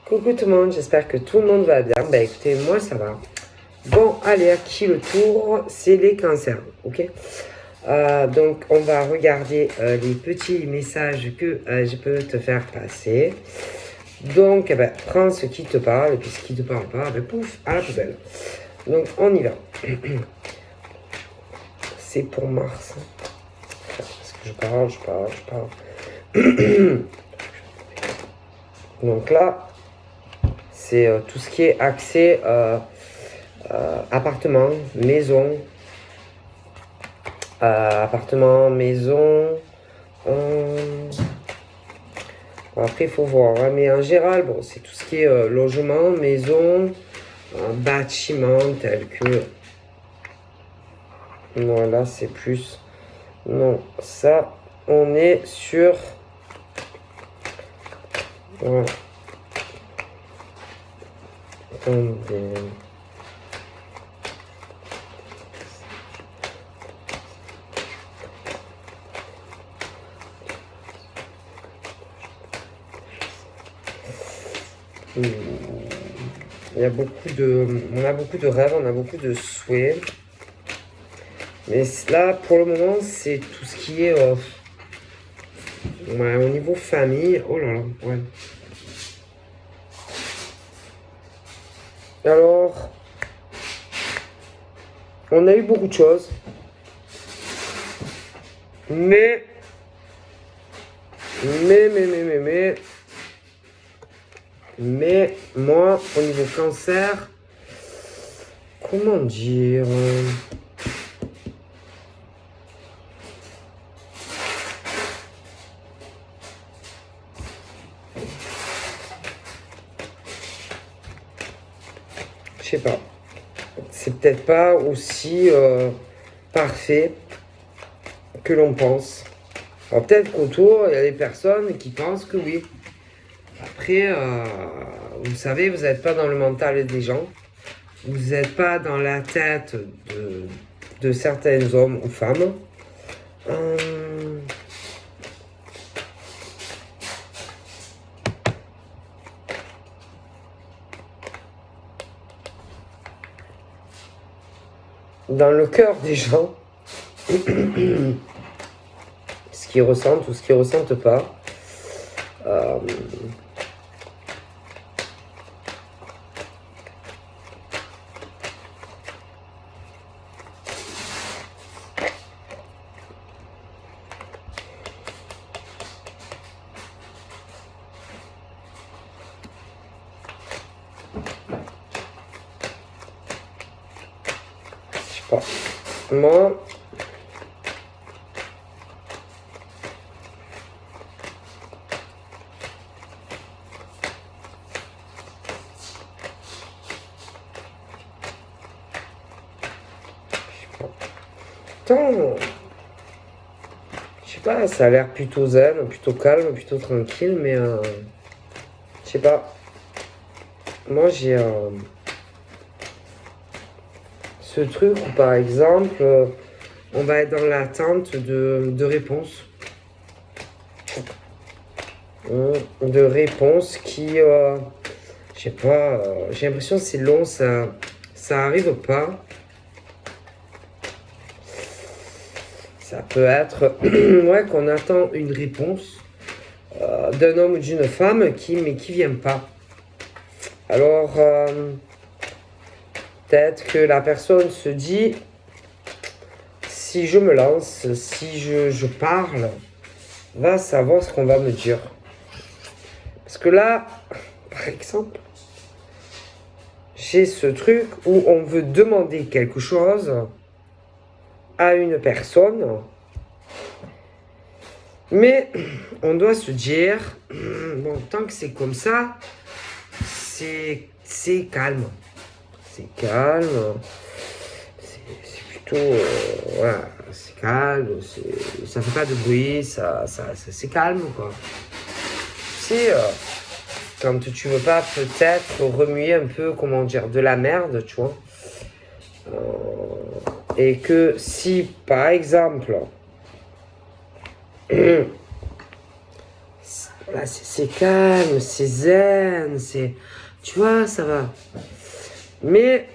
Coucou tout le monde, j'espère que tout le monde va bien. Bah écoutez, moi ça va. Bon, allez, à qui le tour? C'est les cancers, ok? Donc on va regarder les petits messages que je peux te faire passer. Donc, eh ben, prends ce qui te parle, et puis ce qui te parle pas, ben, pouf, à la poubelle. Donc on y va. C'est pour Mars. Parce que je parle. Donc là, c'est tout ce qui est accès appartement, maison, après, il faut voir, hein, mais en général, bon, c'est tout ce qui est logement, maison, bâtiment, tel que... Voilà, c'est plus... Non, ça, on est sur... Voilà. Attendez... Il y a beaucoup de... On a beaucoup de rêves, on a beaucoup de souhaits. Mais là, pour le moment, c'est tout ce qui est... ouais, au niveau famille... Oh là là, ouais. Alors... On a eu beaucoup de choses. Mais moi, au niveau cancer, comment dire, je sais pas. C'est peut-être pas aussi parfait que l'on pense. Alors peut-être qu'autour, il y a des personnes qui pensent que oui. Après, vous savez, vous n'êtes pas dans le mental des gens. Vous n'êtes pas dans la tête de certains hommes ou femmes. Dans le cœur des gens, ce qu'ils ressentent ou ce qu'ils ressentent pas. Moi, attends, je sais pas, ça a l'air plutôt zen, plutôt calme, plutôt tranquille, mais je sais pas. Moi, j'ai ce truc où, par exemple, on va être dans l'attente de réponses. De réponses qui, je sais pas, j'ai l'impression que c'est long, ça arrive pas. Ça peut être, ouais, qu'on attend une réponse d'un homme ou d'une femme mais qui vient pas. Alors, peut-être que la personne se dit, si je me lance, si je parle, va savoir ce qu'on va me dire. Parce que là, par exemple, j'ai ce truc où on veut demander quelque chose à une personne, mais on doit se dire, bon, tant que c'est comme ça, c'est calme. C'est calme. C'est plutôt... voilà, c'est calme. Ça fait pas de bruit. C'est calme, quoi. C'est quand tu veux pas peut-être remuer un peu, comment dire, de la merde, tu vois. Et que si, par exemple... Là, c'est calme, c'est zen, tu vois, ça va. Mais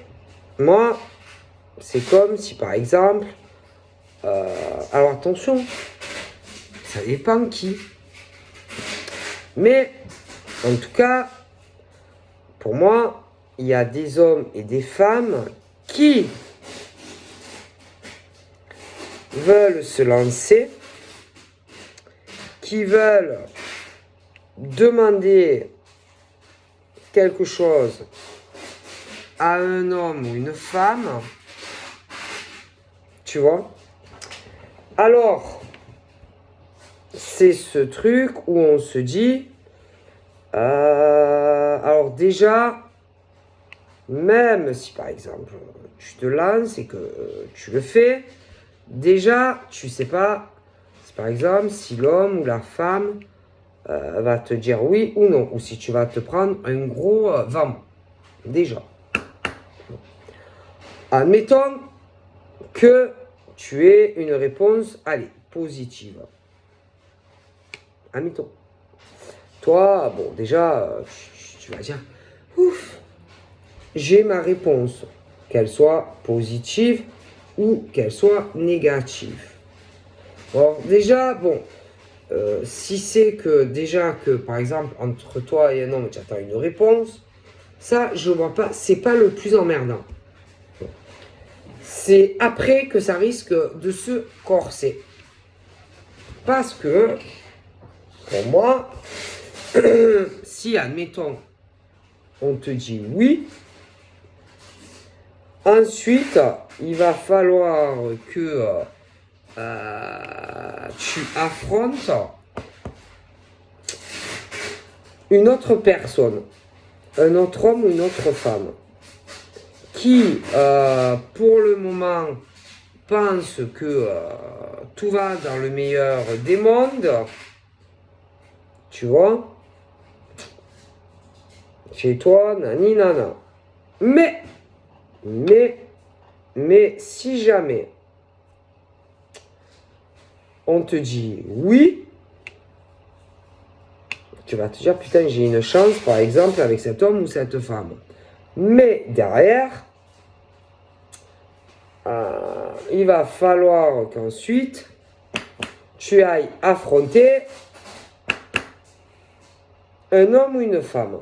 moi, c'est comme si par exemple, alors attention, ça dépend qui. Mais en tout cas, pour moi, il y a des hommes et des femmes qui veulent se lancer, qui veulent demander quelque chose à un homme ou une femme, tu vois. Alors, c'est ce truc où on se dit, alors déjà, même si par exemple tu te lances et que tu le fais, déjà tu sais pas si par exemple si l'homme ou la femme va te dire oui ou non, ou si tu vas te prendre un gros vent. Déjà. Admettons que tu aies une réponse, allez, positive. Admettons. Toi, bon, déjà, tu vas dire, ouf, j'ai ma réponse, qu'elle soit positive ou qu'elle soit négative. Bon, déjà, bon, si c'est que déjà que, par exemple, entre toi et un homme, tu attends une réponse, ça, je vois pas, c'est pas le plus emmerdant. C'est après que ça risque de se corser. Parce que, pour moi, si, admettons, on te dit oui, ensuite, il va falloir que tu affrontes une autre personne, un autre homme ou une autre femme, qui, pour le moment, pense que tout va dans le meilleur des mondes, tu vois, chez toi, nani nana. Mais, si jamais on te dit oui, tu vas te dire, putain, j'ai une chance, par exemple, avec cet homme ou cette femme. Mais derrière, il va falloir qu'ensuite, tu ailles affronter un homme ou une femme.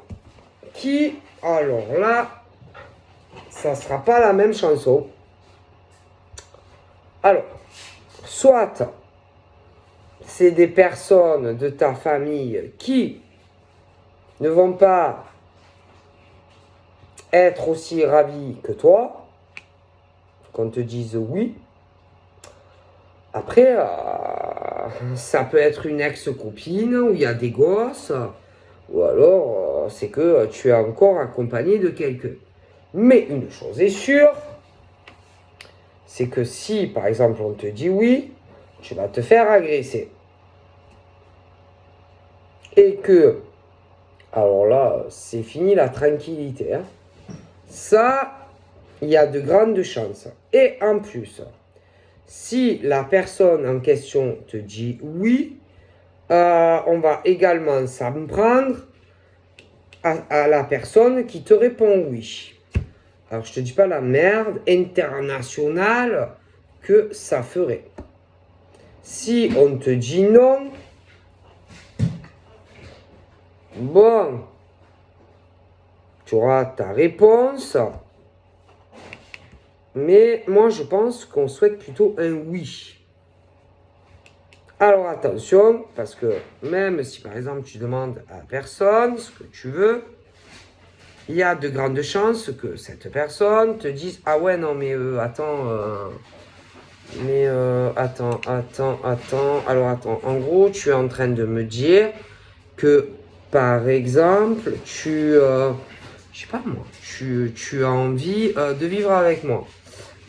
Qui, alors là, ça ne sera pas la même chanson. Alors, soit c'est des personnes de ta famille qui ne vont pas être aussi ravis que toi, qu'on te dise oui. Après, ça peut être une ex-copine où il y a des gosses, ou alors c'est que tu es encore accompagné de quelqu'un. Mais une chose est sûre, c'est que si, par exemple, on te dit oui, tu vas te faire agresser. Et que, alors là, c'est fini la tranquillité. Hein. Ça, il y a de grandes chances. Et en plus, si la personne en question te dit oui, on va également s'en prendre à la personne qui te répond oui. Alors, je te dis pas la merde internationale que ça ferait. Si on te dit non, bon, tu auras ta réponse. Mais moi, je pense qu'on souhaite plutôt un oui. Alors attention, parce que même si par exemple tu demandes à personne ce que tu veux, il y a de grandes chances que cette personne te dise ah ouais non mais attends, alors attends, en gros tu es en train de me dire que par exemple je sais pas moi, tu as envie de vivre avec moi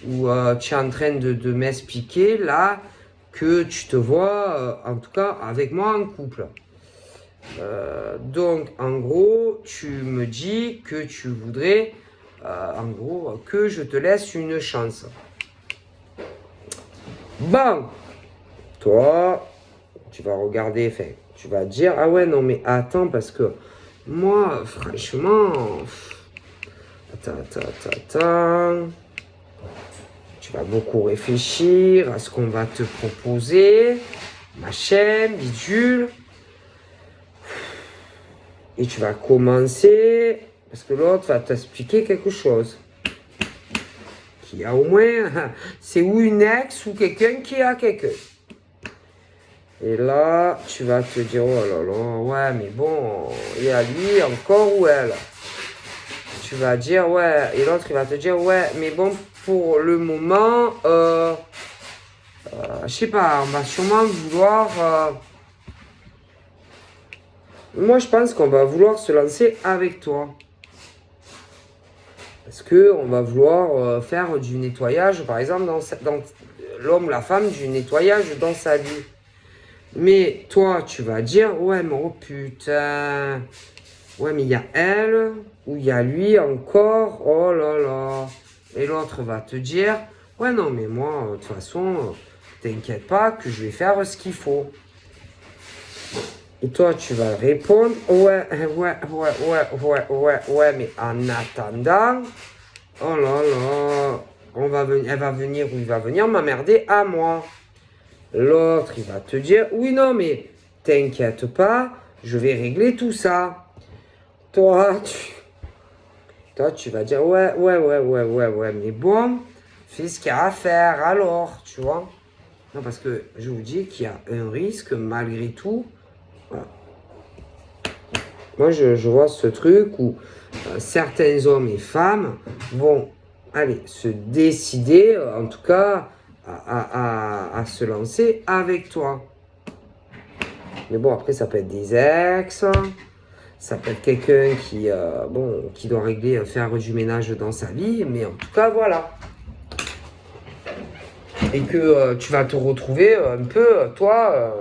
ou tu es en train de m'expliquer là que tu te vois, en tout cas, avec moi en couple. Donc, en gros, tu me dis que tu voudrais, en gros, que je te laisse une chance. Bon, toi, tu vas regarder, enfin, Tu vas dire, ah ouais, non, mais attends, parce que moi, franchement, attends. Tu vas beaucoup réfléchir à ce qu'on va te proposer, machin, bidule. Et tu vas commencer, parce que l'autre va t'expliquer quelque chose. Qui a au moins, c'est ou une ex ou quelqu'un qui a quelqu'un. Et là, tu vas te dire, oh là là, ouais, mais bon, il y a lui encore ou elle. Tu vas dire, ouais, et l'autre, il va te dire, ouais, mais bon, pour le moment, je sais pas, on va sûrement vouloir... moi, je pense qu'on va vouloir se lancer avec toi. Parce qu'on va vouloir faire du nettoyage, par exemple, dans l'homme ou la femme, du nettoyage dans sa vie. Mais toi, tu vas dire, ouais, mais oh putain, ouais, mais il y a elle, ou il y a lui encore, oh là là. Et l'autre va te dire, ouais, non, mais moi, de toute façon, t'inquiète pas que je vais faire ce qu'il faut. Et toi, tu vas répondre, ouais, mais en attendant, oh là là, elle va venir ou il va venir m'emmerder à moi. L'autre, il va te dire, oui, non, mais t'inquiète pas, je vais régler tout ça. Toi, tu vas dire, ouais, mais bon, fais ce qu'il y a à faire alors, tu vois. Non, parce que je vous dis qu'il y a un risque malgré tout. Voilà. Moi, je vois ce truc où certains hommes et femmes vont, se décider, en tout cas, à se lancer avec toi. Mais bon, après, ça peut être des ex, ça peut être quelqu'un qui doit régler, faire du ménage dans sa vie, mais en tout cas, voilà. Et que tu vas te retrouver un peu, toi,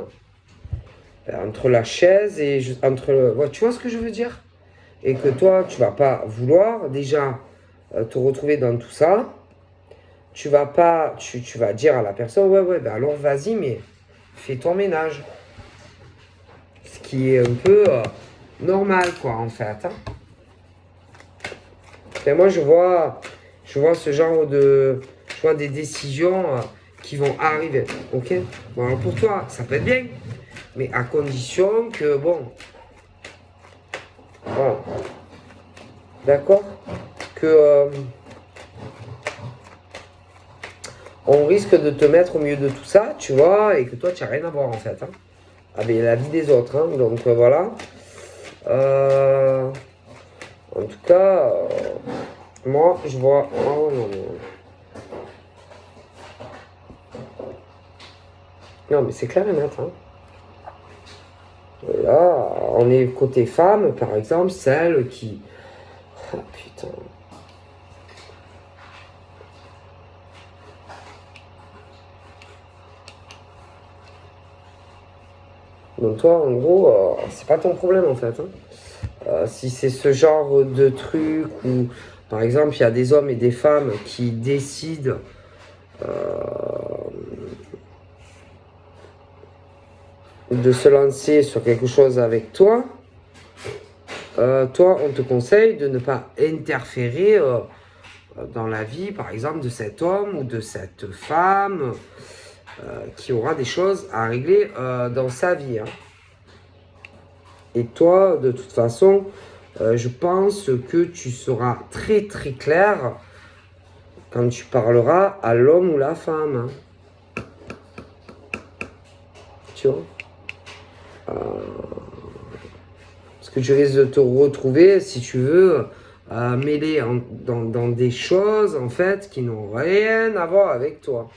entre la chaise et tu vois ce que je veux dire? Et que toi, tu vas pas vouloir déjà te retrouver dans tout ça. Tu vas dire à la personne, ouais, ben alors vas-y, mais fais ton ménage. Ce qui est un peu normal, quoi, en fait. Hein. Et moi, je vois ce genre de... Je vois des décisions qui vont arriver, ok? Bon, alors pour toi, ça peut être bien, mais à condition que, bon... Voilà. D'accord? Que... on risque de te mettre au milieu de tout ça, tu vois, et que toi, tu n'as rien à voir, en fait. Hein, avec la vie des autres. Hein, donc, voilà. En tout cas, moi, je vois... Oh, non. Non, mais c'est clair et net. Hein. Là, on est côté femme, par exemple, celle qui... Ah, putain... Donc toi, en gros, c'est pas ton problème en fait. Hein. Si c'est ce genre de truc où, par exemple, il y a des hommes et des femmes qui décident de se lancer sur quelque chose avec toi, toi, on te conseille de ne pas interférer dans la vie, par exemple, de cet homme ou de cette femme qui aura des choses à régler dans sa vie. Hein. Et toi, de toute façon, je pense que tu seras très très clair quand tu parleras à l'homme ou la femme. Hein. Tu vois parce que tu risques de te retrouver, si tu veux, mêlé dans des choses, en fait, qui n'ont rien à voir avec toi.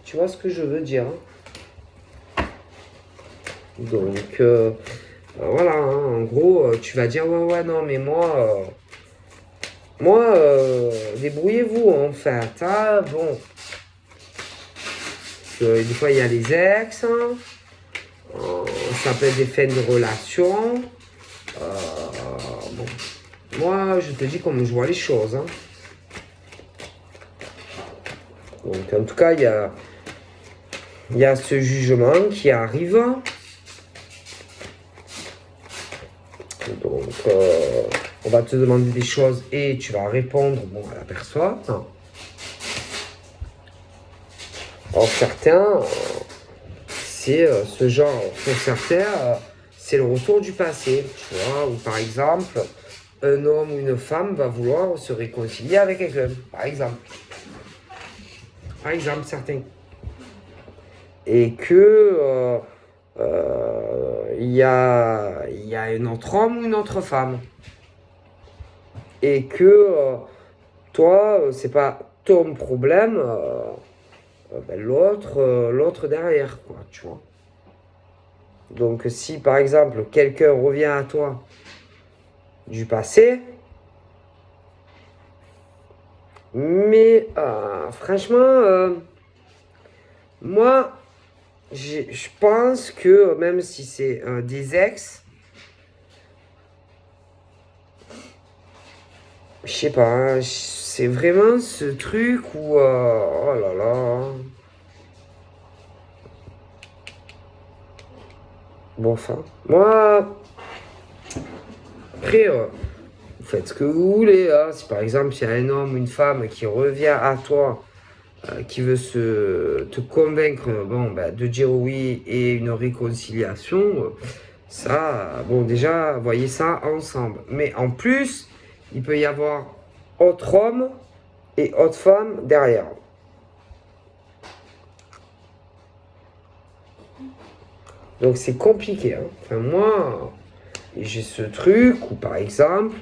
Tu vois ce que je veux dire? Hein. Donc, voilà, hein, en gros, tu vas dire, ouais, non, mais moi, débrouillez-vous, en fait. Hein, bon. Des fois, il y a les ex, hein, ça peut être des fins de relation. Bon. Moi, je te dis comme je vois les choses. Hein. Donc, en tout cas, il y a ce jugement qui arrive. on va te demander des choses et tu vas répondre bon, à la personne. Alors certains, c'est ce genre, pour certains, c'est le retour du passé, tu vois, ou par exemple, un homme ou une femme va vouloir se réconcilier avec quelqu'un, par exemple. Par exemple, certains. Et que il y a un autre homme ou une autre femme. Et que toi, c'est pas ton problème, ben, l'autre derrière, quoi, tu vois. Donc si par exemple quelqu'un revient à toi du passé, mais franchement, moi, je pense que même si c'est des ex, je sais pas, hein, c'est vraiment ce truc où, oh là là. Bon, enfin, moi, après, vous faites ce que vous voulez. Hein. Si par exemple, il y a un homme ou une femme qui revient à toi, qui veut te convaincre bon, ben, de dire oui et une réconciliation, ça, bon, déjà, voyez ça ensemble. Mais en plus, il peut y avoir autre homme et autre femme derrière. Donc c'est compliqué. Hein. Enfin, moi, j'ai ce truc où, par exemple,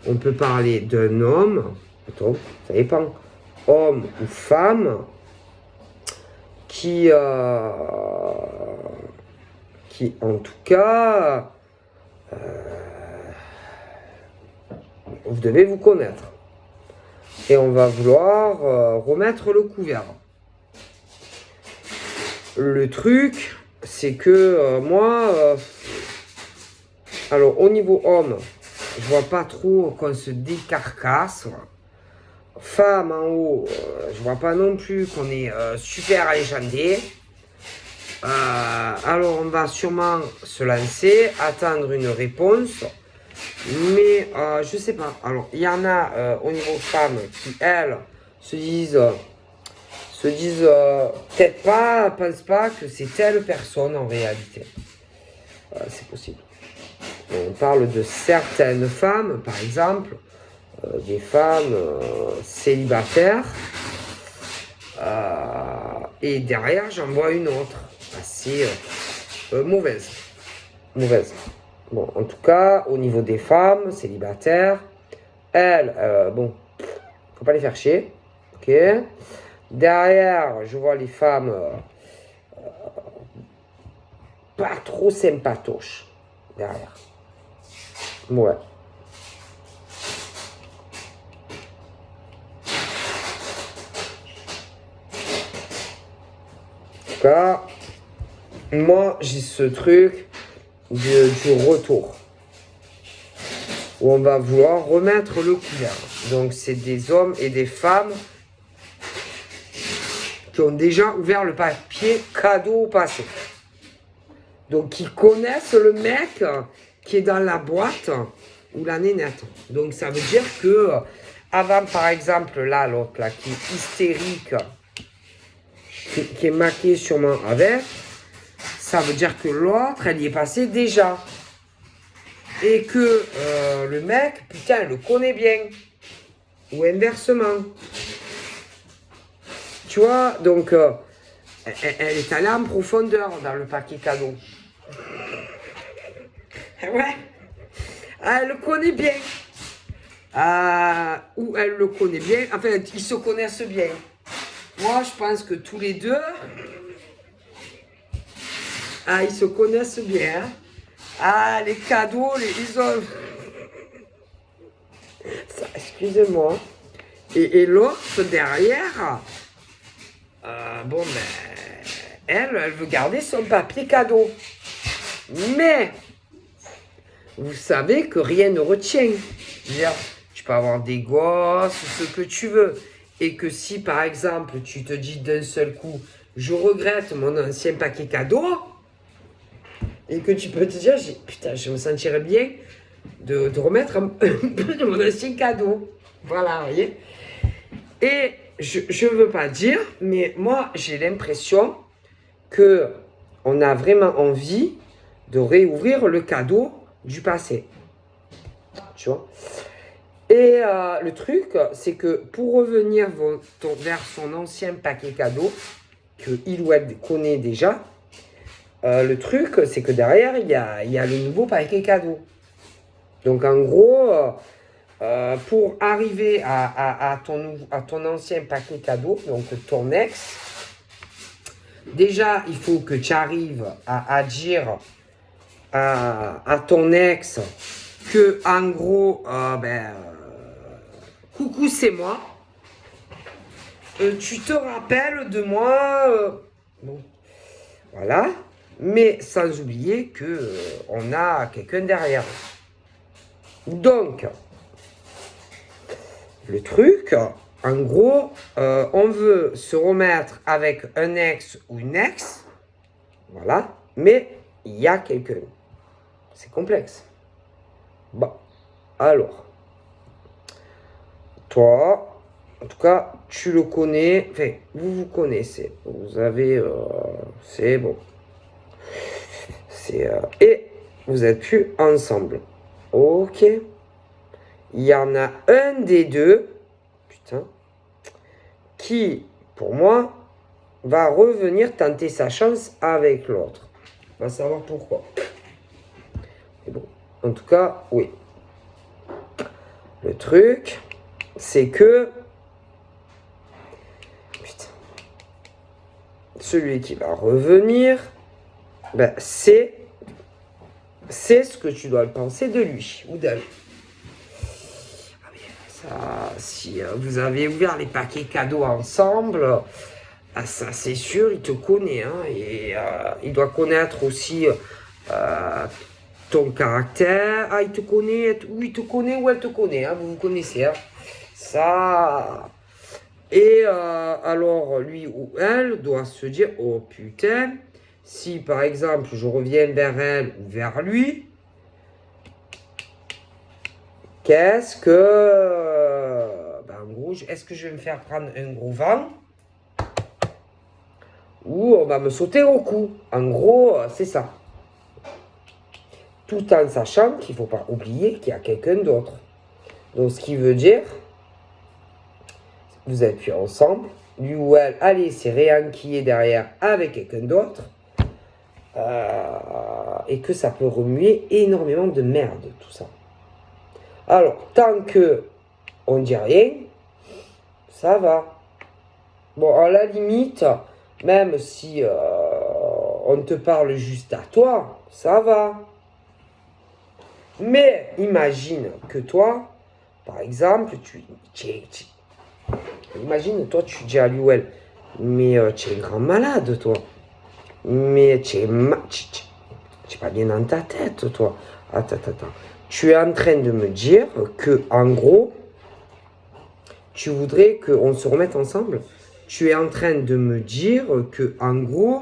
on peut parler d'un homme, attends, ça dépend, homme ou femme, qui en tout cas, vous devez vous connaître. Et on va vouloir remettre le couvert. Le truc, c'est que moi, alors au niveau homme, je vois pas trop qu'on se décarcasse. Femme en haut, je vois pas non plus qu'on est super alléchandé. Alors on va sûrement se lancer, attendre une réponse. Mais je sais pas. Alors il y en a au niveau femmes qui elles se disent peut-être pas, pensent pas que c'est telle personne en réalité. C'est possible. On parle de certaines femmes, par exemple, des femmes célibataires. Et derrière, j'en vois une autre, assez mauvaise. Mauvaise. Bon, en tout cas, au niveau des femmes célibataires, elles, bon, faut pas les faire chier. Ok. Derrière, je vois les femmes pas trop sympatoches. Derrière. Ouais. En tout cas, moi, j'ai ce truc du retour. Où on va vouloir remettre le couvert. Donc, c'est des hommes et des femmes qui ont déjà ouvert le papier cadeau au passé. Donc, qui connaissent le mec qui est dans la boîte ou la nénette. Donc, ça veut dire que avant, par exemple, là, l'autre, là, qui est hystérique, qui est maquée sûrement avec, ça veut dire que l'autre, elle y est passée déjà. Et que le mec, putain, elle le connaît bien. Ou inversement. Tu vois, donc, elle est allée en profondeur dans le paquet cadeau. Ouais. Elle le connaît bien. Ou elle le connaît bien. Enfin, ils se connaissent bien. Moi, je pense que tous les deux, ils se connaissent bien. Les cadeaux, ils ont... Excusez-moi. Et l'autre derrière, bon, ben, elle veut garder son papier cadeau. Mais, vous savez que rien ne retient. C'est-à-dire, tu peux avoir des gosses, ce que tu veux. Et que si, par exemple, tu te dis d'un seul coup, je regrette mon ancien paquet cadeau, et que tu peux te dire, putain, je me sentirais bien de remettre un peu de mon ancien cadeau. Voilà, vous voyez. Et je ne veux pas dire, mais moi, j'ai l'impression qu'on a vraiment envie de réouvrir le cadeau du passé. Tu vois. Et le truc, c'est que pour revenir vers son ancien paquet cadeau, qu'il ou elle connaît déjà, le truc, c'est que derrière, il y a le nouveau paquet cadeau. Donc, en gros, pour arriver à ton ancien paquet cadeau, donc ton ex, déjà, il faut que tu arrives à dire à ton ex que, en gros, coucou, c'est moi. Tu te rappelles de moi. Bon, voilà. Mais sans oublier que on a quelqu'un derrière. Donc, le truc, en gros, on veut se remettre avec un ex ou une ex. Voilà. Mais il y a quelqu'un. C'est complexe. Bon. Alors. Toi, en tout cas, tu le connais. Enfin, vous vous connaissez. Vous avez... c'est bon. Et vous êtes plus ensemble. Ok. Il y en a un des deux, putain, qui, pour moi, va revenir tenter sa chance avec l'autre. On va savoir pourquoi. Mais bon, en tout cas, oui. Le truc, c'est que... Putain. Celui qui va revenir, ben, c'est ce que tu dois penser de lui ou d'elle. Ça, si vous avez ouvert les paquets cadeaux ensemble, ça c'est sûr, il te connaît. Hein, et il doit connaître aussi ton caractère. Ah, il te connaît, ou il te connaît ou elle te connaît. Hein, vous vous connaissez. Hein. Ça. Et alors, lui ou elle doit se dire, oh putain, si par exemple je reviens vers elle ou vers lui, qu'est-ce que... en gros, est-ce que je vais me faire prendre un gros vent ou on va me sauter au cou? En gros, c'est ça. Tout en sachant qu'il ne faut pas oublier qu'il y a quelqu'un d'autre. Donc, ce qui veut dire, vous êtes plus ensemble, lui ou elle, allez, c'est réenquiller derrière avec quelqu'un d'autre, et que ça peut remuer énormément de merde, tout ça. Alors, tant que on dit rien, ça va. Bon, à la limite, même si on te parle juste à toi, ça va. Mais imagine que toi, par exemple, imagine, toi, tu dis à lui ou elle, mais tu es un grand malade, toi. Mais tu es pas bien dans ta tête, toi. Attends. Tu es en train de me dire que, en gros, tu voudrais qu'on se remette ensemble. Tu es en train de me dire que, en gros,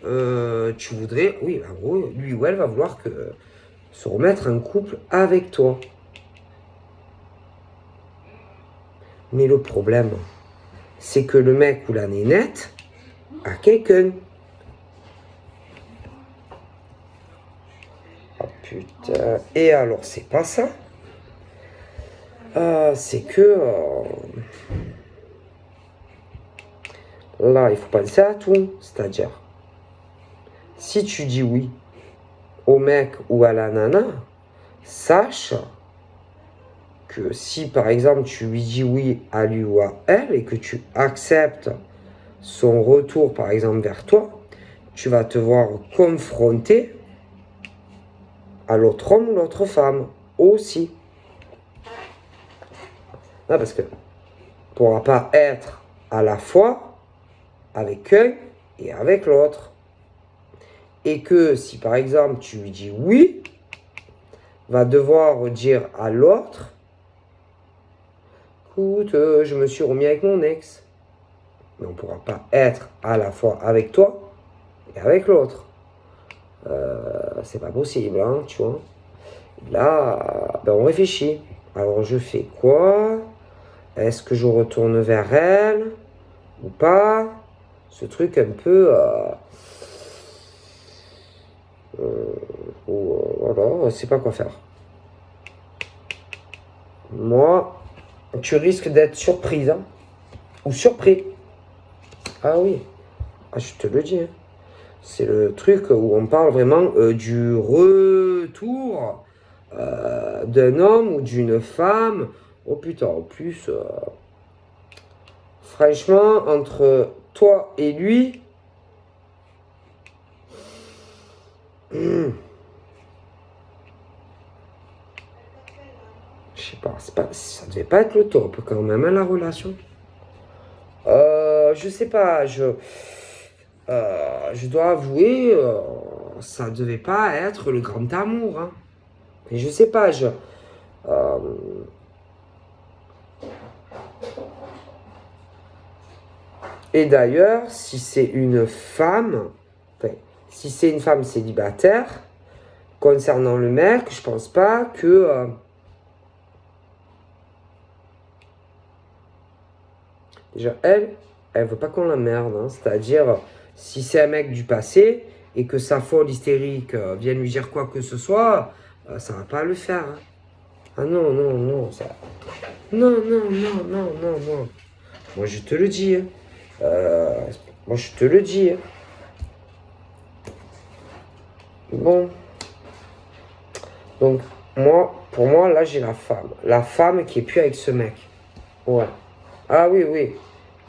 tu voudrais, oui, en gros, lui ou elle va vouloir se remettre en couple avec toi. Mais le problème, c'est que le mec ou la nénette a quelqu'un. Oh putain. Et alors, c'est pas ça. C'est que... là, il faut penser à tout. C'est-à-dire, si tu dis oui au mec ou à la nana, sache que si, par exemple, tu lui dis oui à lui ou à elle et que tu acceptes son retour, par exemple, vers toi, tu vas te voir confronté à l'autre homme ou l'autre femme aussi. Non, parce que tu ne pourras pas être à la fois avec un et avec l'autre. Et que si par exemple tu lui dis oui, va devoir dire à l'autre, écoute, je me suis remis avec mon ex. Mais on ne pourra pas être à la fois avec toi et avec l'autre. C'est pas possible, hein, tu vois. Là, ben, on réfléchit. Alors, je fais quoi? Est-ce que je retourne vers elle ou pas? Ce truc un peu... voilà, on ne sait pas quoi faire. Moi, tu risques d'être surprise, hein, ou surpris. Ah oui, ah, je te le dis. Hein. C'est le truc où on parle vraiment du retour d'un homme ou d'une femme. Oh putain, en plus, franchement, entre toi et lui, je sais pas, ça devait pas être le top quand même, hein, la relation. Je sais pas, je dois avouer, ça devait pas être le grand amour. Hein. Mais je sais pas, Et d'ailleurs, si c'est une femme, enfin, si c'est une femme célibataire, concernant le mec, je pense pas que... déjà, elle veut pas qu'on l'emmerde. Hein. C'est-à-dire, si c'est un mec du passé et que sa folle hystérique vient lui dire quoi que ce soit, ça va pas le faire. Hein. Ah non, non, non, ça... Non, non, non, non, non, non. Moi, je te le dis. Hein. Moi, je te le dis. Hein. Bon. Donc, pour moi, là, j'ai la femme. La femme qui est plus avec ce mec. Ouais. Ah oui, oui.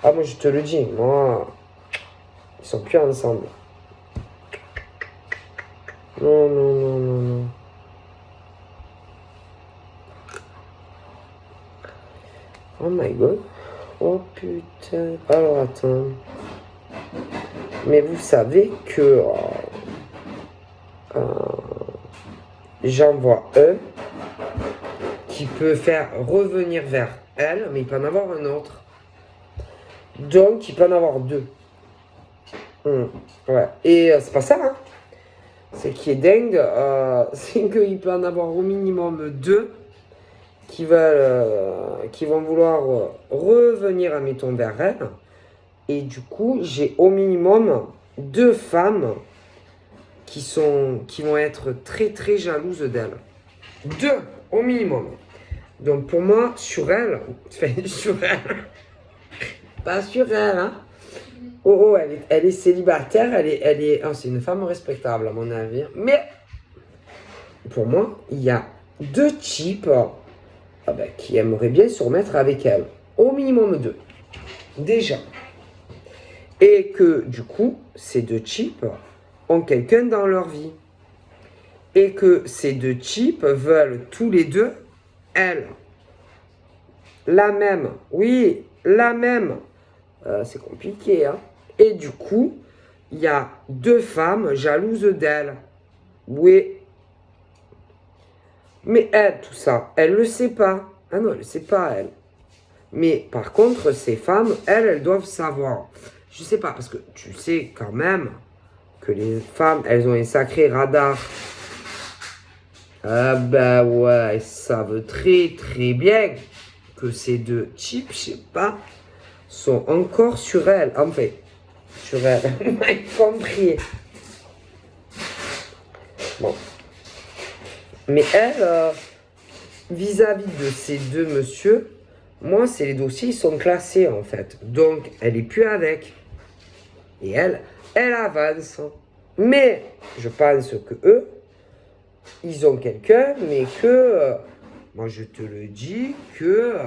Ah, moi, je te le dis. Moi, ils sont plus ensemble. Non, non, non, non, non. Oh my god. Oh putain. Alors, attends. Mais vous savez que... j'en vois un qui peut faire revenir vers elle, mais il peut en avoir un autre. Donc, il peut en avoir deux. Ouais. Et c'est pas ça, hein. Ce qui est dingue, c'est qu'il peut en avoir au minimum deux qui vont vouloir revenir, admettons, vers elle. Et du coup, j'ai au minimum deux femmes qui vont être très très jalouses d'elle. Deux, au minimum. Donc pour moi, sur elle, sur elle, pas sur elle, hein. Oh, elle est célibataire, c'est une femme respectable à mon avis. Mais pour moi, il y a deux types qui aimeraient bien se remettre avec elle. Au minimum deux. Déjà. Et que du coup, ces deux types ont quelqu'un dans leur vie. Et que ces deux types veulent tous les deux, elle. La même. Oui, la même. C'est compliqué, hein. Et du coup, il y a deux femmes jalouses d'elle. Oui. Mais elle, tout ça, elle le sait pas. Ah non, elle le sait pas, elle. Mais par contre, ces femmes, elles doivent savoir. Je sais pas, parce que tu sais quand même que les femmes, elles ont un sacré radar. Ah bah ouais, elles savent très très bien que ces deux types, je sais pas, sont encore sur elle. Enfin, sur elle, on m'a compris. Bon. Mais elle, vis-à-vis de ces deux messieurs, moi, c'est les dossiers, ils sont classés en fait. Donc, elle est plus avec. Et elle avance. Mais, je pense que eux, ils ont quelqu'un, mais que, moi je te le dis, que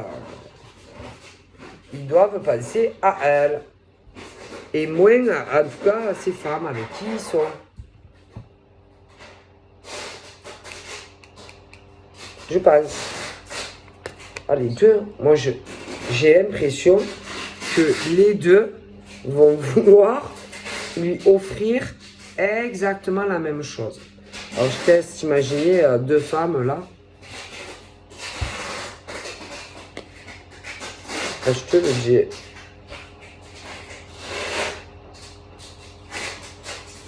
ils doivent penser à elle. Et moins, en tout cas, à ces femmes avec qui ils sont. Je pense. Ah, les deux, moi j'ai l'impression que les deux vont vouloir lui offrir exactement la même chose. Alors je te laisse imaginer deux femmes là. Je te le dis.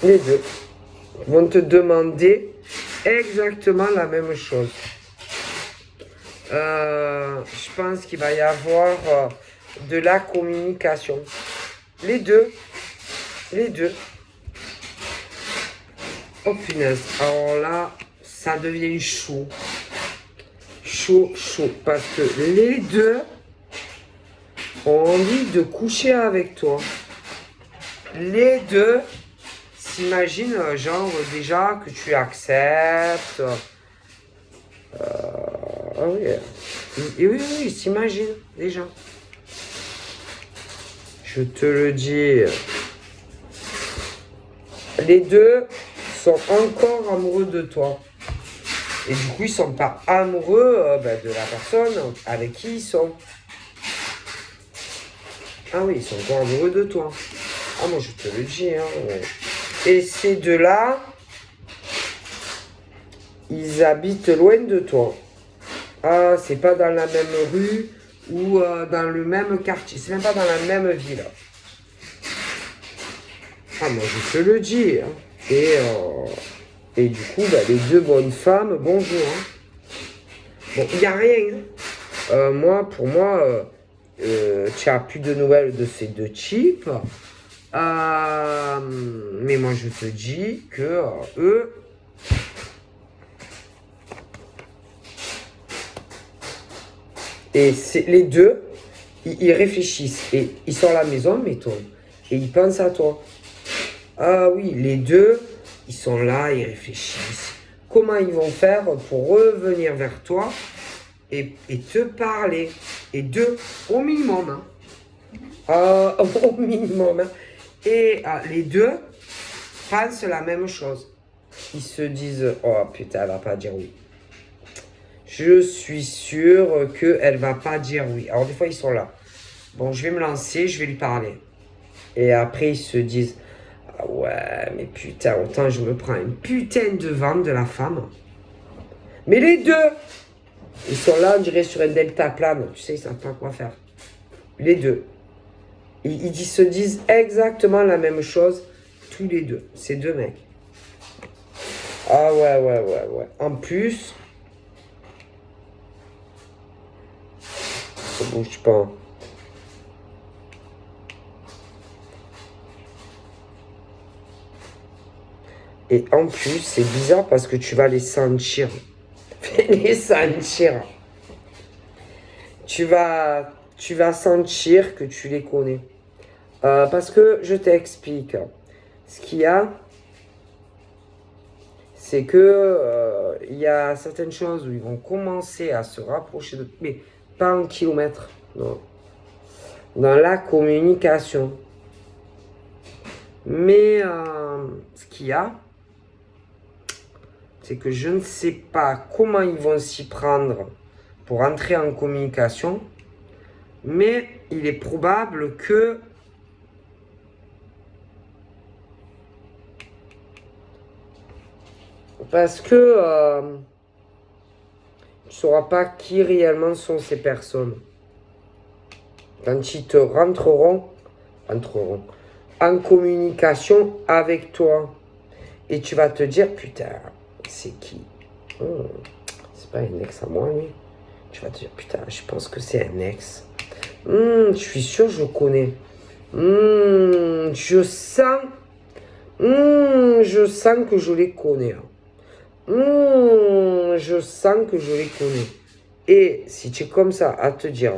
Les deux vont te demander exactement la même chose. Je pense qu'il va y avoir de la communication. Les deux. Les deux. Oh punaise. Alors là, ça devient chaud. Chaud. Parce que les deux ont envie de coucher avec toi. Les deux s'imaginent, genre, déjà que tu acceptes. Ah oui. Et oui, ils s'imaginent, déjà. Je te le dis. Les deux sont encore amoureux de toi. Et du coup, ils sont pas amoureux de la personne avec qui ils sont. Ah oui, ils sont encore amoureux de toi. Ah, moi, je te le dis. Hein, ouais. Et ces deux-là, ils habitent loin de toi. Ah, c'est pas dans la même rue ou dans le même quartier. C'est même pas dans la même ville. Ah, moi, je te le dis. Hein. Et du coup, les deux bonnes femmes, bonjour. Hein. Bon, il n'y a rien. Hein. Pour moi, tu n'as plus de nouvelles de ces deux types. Mais moi, je te dis que eux... Et c'est les deux, ils réfléchissent. Et ils sont à la maison, mettons. Et ils pensent à toi. Ah oui, les deux, ils sont là, ils réfléchissent. Comment ils vont faire pour revenir vers toi et te parler. Et deux, au minimum. Hein. Au minimum. Hein. Et les deux pensent la même chose. Ils se disent, oh putain, elle va pas dire oui. Je suis sûr qu'elle va pas dire oui. Alors des fois, ils sont là. Bon, je vais me lancer, je vais lui parler. Et après, ils se disent, ah ouais, mais putain, autant je me prends une putain de vente de la femme. Mais les deux, ils sont là, on dirait sur un deltaplane. Tu sais, ils savent pas quoi faire. Les deux. Ils se disent exactement la même chose, tous les deux. Ces deux mecs. Ah ouais. En plus, ça bouge pas. Et en plus, c'est bizarre parce que tu vas les sentir. Les sentir. Tu vas sentir que tu les connais. Parce que je t'explique. Ce qu'il y a, c'est que il y a certaines choses où ils vont commencer à se rapprocher de toi, mais pas en kilomètres, non. Dans la communication. Mais ce qu'il y a, c'est que je ne sais pas comment ils vont s'y prendre pour entrer en communication, mais il est probable que parce que tu ne sauras pas qui réellement sont ces personnes. Quand ils te rentreront en communication avec toi. Et tu vas te dire, putain, c'est qui? C'est pas un ex à moi, lui. Tu vas te dire, putain, je pense que c'est un ex. Je suis sûr, je connais. Je sens que je les connais. Je sens que je les connais. Et si tu es comme ça à te dire,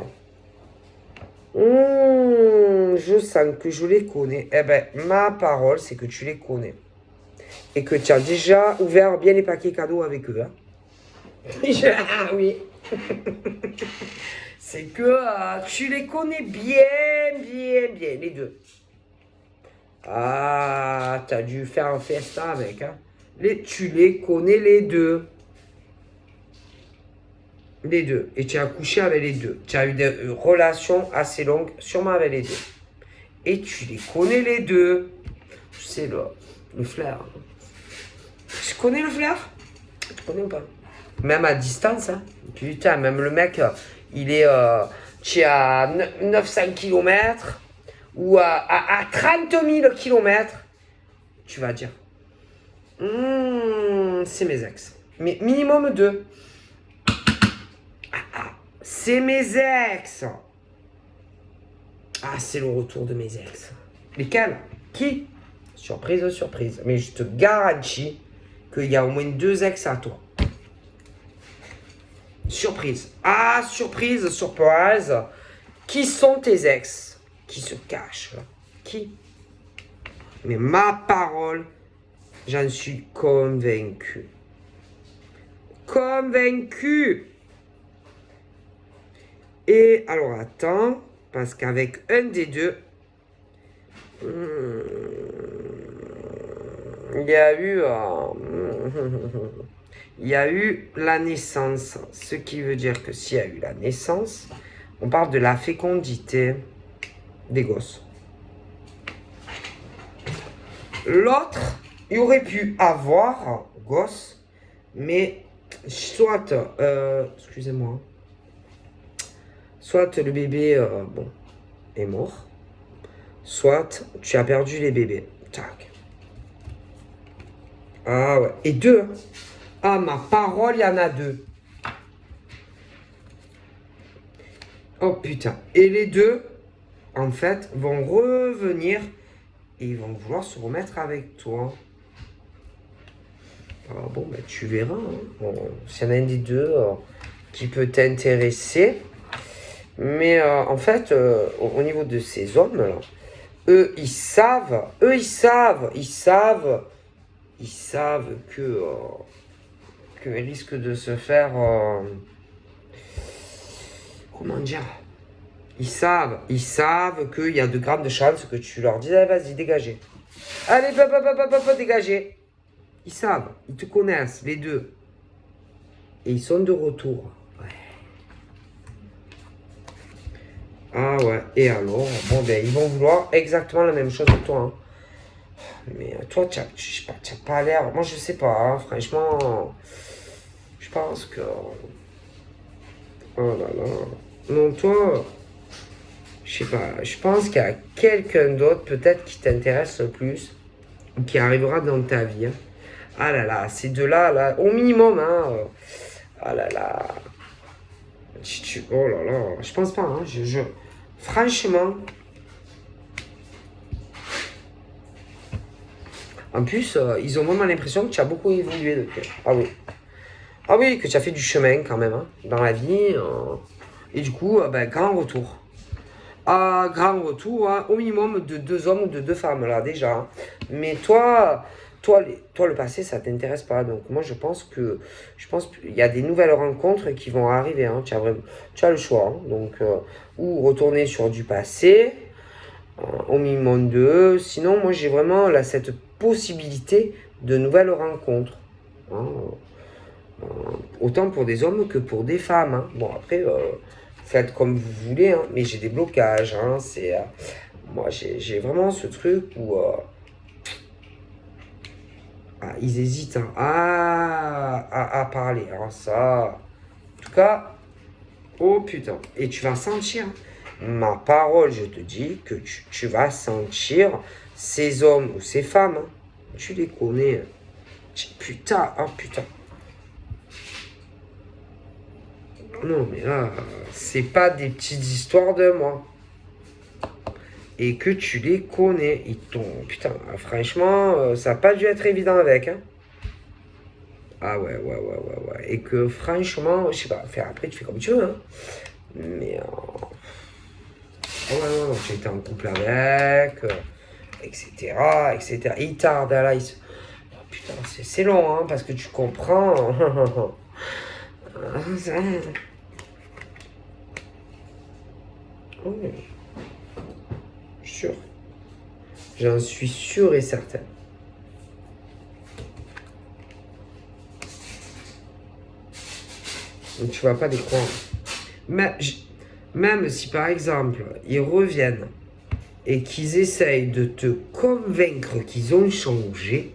je sens que je les connais, eh ben, ma parole, c'est que tu les connais. Et que tu as déjà ouvert bien les paquets cadeaux avec eux. Hein. Ah oui. C'est que tu les connais bien, les deux. Ah, tu as dû faire un fiesta avec. Hein. Tu les connais les deux. Les deux. Et tu as couché avec les deux. Tu as eu des relations assez longues, sûrement avec les deux. Et tu les connais les deux. Tu sais, le flair. Tu connais le flair? Tu connais ou pas? Même à distance, hein. Putain, même le mec, il est tu es à 900 km ou à 30 000 km. Tu vas dire, c'est mes ex. Mais minimum 2. C'est mes ex. Ah, c'est le retour de mes ex. Lesquels? Qui? Surprise, surprise. Mais je te garantis qu'il y a au moins 2 ex à toi. Surprise. Ah, surprise, surprise. Qui sont tes ex? Qui se cachent là? Qui? Mais ma parole, j'en suis convaincu. Convaincu. Et alors attends, parce qu'avec un des deux, il y a eu la naissance. Ce qui veut dire que s'il y a eu la naissance, on parle de la fécondité des gosses. L'autre, il aurait pu avoir gosse, mais soit, excusez-moi, soit le bébé est mort, soit tu as perdu les bébés. Tac. Ah ouais. Et 2. Ah, ma parole, il y en a 2. Oh putain. Et les 2, en fait, vont revenir et ils vont vouloir se remettre avec toi. Alors bon, ben, tu verras. Hein. Bon, s'il y en a un des 2 qui peut t'intéresser. Mais en fait, au niveau de ces hommes-là, eux, ils savent que risque de se faire... comment dire? Ils savent qu'il y a de grandes chances que tu leur dises, allez, vas-y, dégagez. Allez, dégagez. Ils savent, ils te connaissent, les 2. Et ils sont de retour. Ouais. Ah ouais, et alors, bon ben, ils vont vouloir exactement la même chose que toi. Hein. Mais toi, tu n'as pas l'air... Moi, je sais pas, hein, franchement... Je pense que... Oh là là... Non, toi... Je sais pas, je pense qu'il y a quelqu'un d'autre, peut-être, qui t'intéresse le plus, ou qui arrivera dans ta vie. Hein. Ah là là, ces 2-là, là, au minimum, hein... ah là là... Oh là là, je pense pas, hein, franchement... En plus, ils ont vraiment l'impression que tu as beaucoup évolué depuis. Ah oui. Ah oui, que tu as fait du chemin quand même, hein, dans la vie. Et du coup, ben, grand retour. Ah, grand retour, hein, au minimum de 2 hommes ou de 2 femmes, là, déjà. Hein. Mais toi, le passé, ça t'intéresse pas. Donc moi, je pense qu'il y a des nouvelles rencontres qui vont arriver. Hein. Tu as le choix. Hein. Donc, ou retourner sur du passé, au minimum 2. Sinon, moi, j'ai vraiment là, cette possibilité de nouvelles rencontres. Hein. Autant pour des hommes que pour des femmes. Hein. Bon, après, faites comme vous voulez, hein, mais j'ai des blocages. Hein, moi, j'ai vraiment ce truc où ils hésitent hein, à parler. Alors ça, en tout cas, oh putain. Et tu vas sentir, ma parole, je te dis que tu vas sentir ces hommes ou ces femmes. Hein, tu les connais. Putain, oh putain. Non, mais là, c'est pas des petites histoires de moi. Et que tu les connais. Ils t'ont... Putain, franchement, ça n'a pas dû être évident avec. Hein. Ah ouais. Et que franchement, je sais pas, après tu fais comme tu veux. Hein. Mais... oh ouais, non, tu étais en couple avec, etc. Et il tarde, là, oh, putain, c'est long, hein, parce que tu comprends... Oh, sûr. J'en suis sûr et certain. Donc, tu vas pas les croire. Mais, même si par exemple, ils reviennent et qu'ils essayent de te convaincre qu'ils ont changé,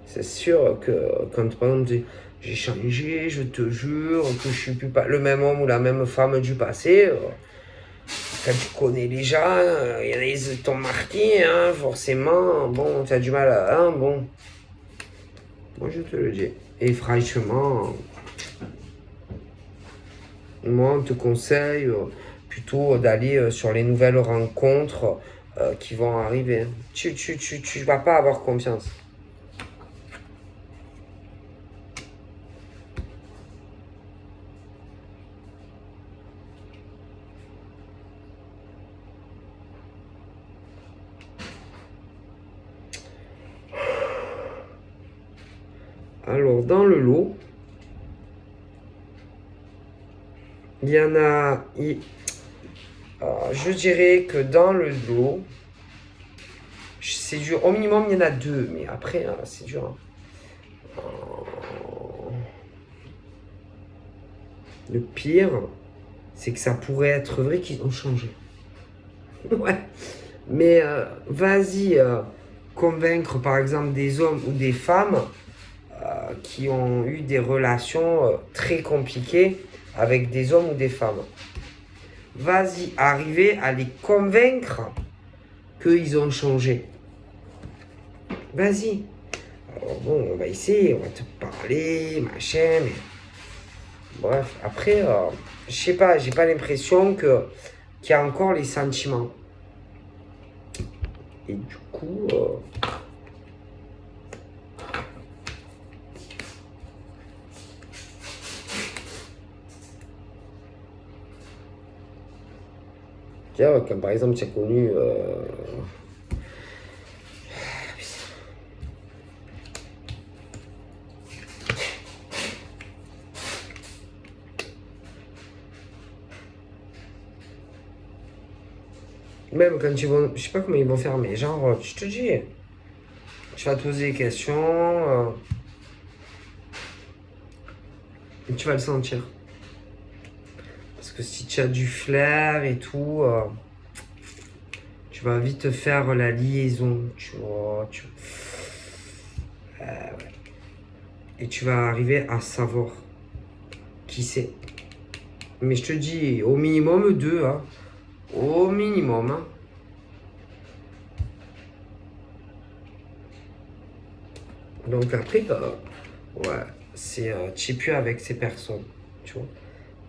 c'est sûr que quand par exemple j'ai changé, je te jure que je suis plus pas le même homme ou la même femme du passé, quand tu connais les gens, il y en a ils t'ont marqué, hein, forcément. Bon, tu as du mal à. Hein, bon. Moi, je te le dis. Et franchement, moi, on te conseille plutôt d'aller sur les nouvelles rencontres qui vont arriver. Tu vas pas avoir confiance. Alors, dans le lot, il y en a. Je dirais que dans le lot, c'est dur. Au minimum, il y en a deux, mais après, c'est dur. Hein. Le pire, c'est que ça pourrait être vrai qu'ils ont changé. Ouais. Mais vas-y convaincre par exemple des hommes ou des femmes qui ont eu des relations très compliquées avec des hommes ou des femmes. Vas-y, arriver à les convaincre qu'ils ont changé. Vas-y. Alors bon, on va essayer, on va te parler, machin, mais... Bref, après, je sais pas, j'ai pas l'impression qu'il y a encore les sentiments. Et du coup... Comme par exemple, tu as connu. Même quand ils vont. Je sais pas comment ils vont faire, mais genre, je te dis. Tu vas te poser des questions. Et tu vas le sentir. Parce que si tu as du flair et tout. Tu vas vite faire la liaison, tu vois. Ouais. Et tu vas arriver à savoir qui c'est. Mais je te dis, au minimum deux, hein. Au minimum, hein. Donc après, ouais, c'est tu es plus avec ces personnes, tu vois.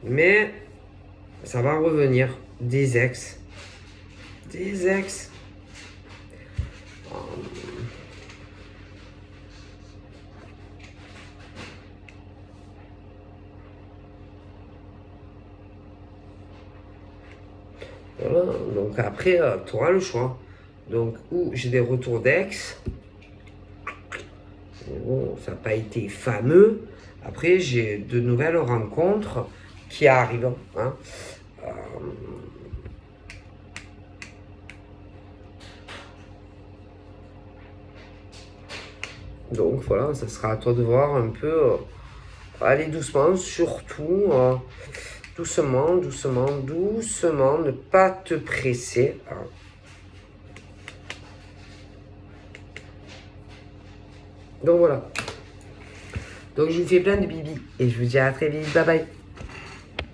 Mais ça va revenir. Des ex. Des ex. Voilà. Donc après, tu auras le choix. Donc, ou j'ai des retours d'ex. Bon, ça n'a pas été fameux. Après, j'ai de nouvelles rencontres qui arrivent. Hein. Donc voilà, ça sera à toi de voir un peu. Aller doucement, surtout. Doucement, doucement, doucement. Ne pas te presser. Hein. Donc voilà. Donc je vous fais plein de bibi et je vous dis à très vite. Bye bye.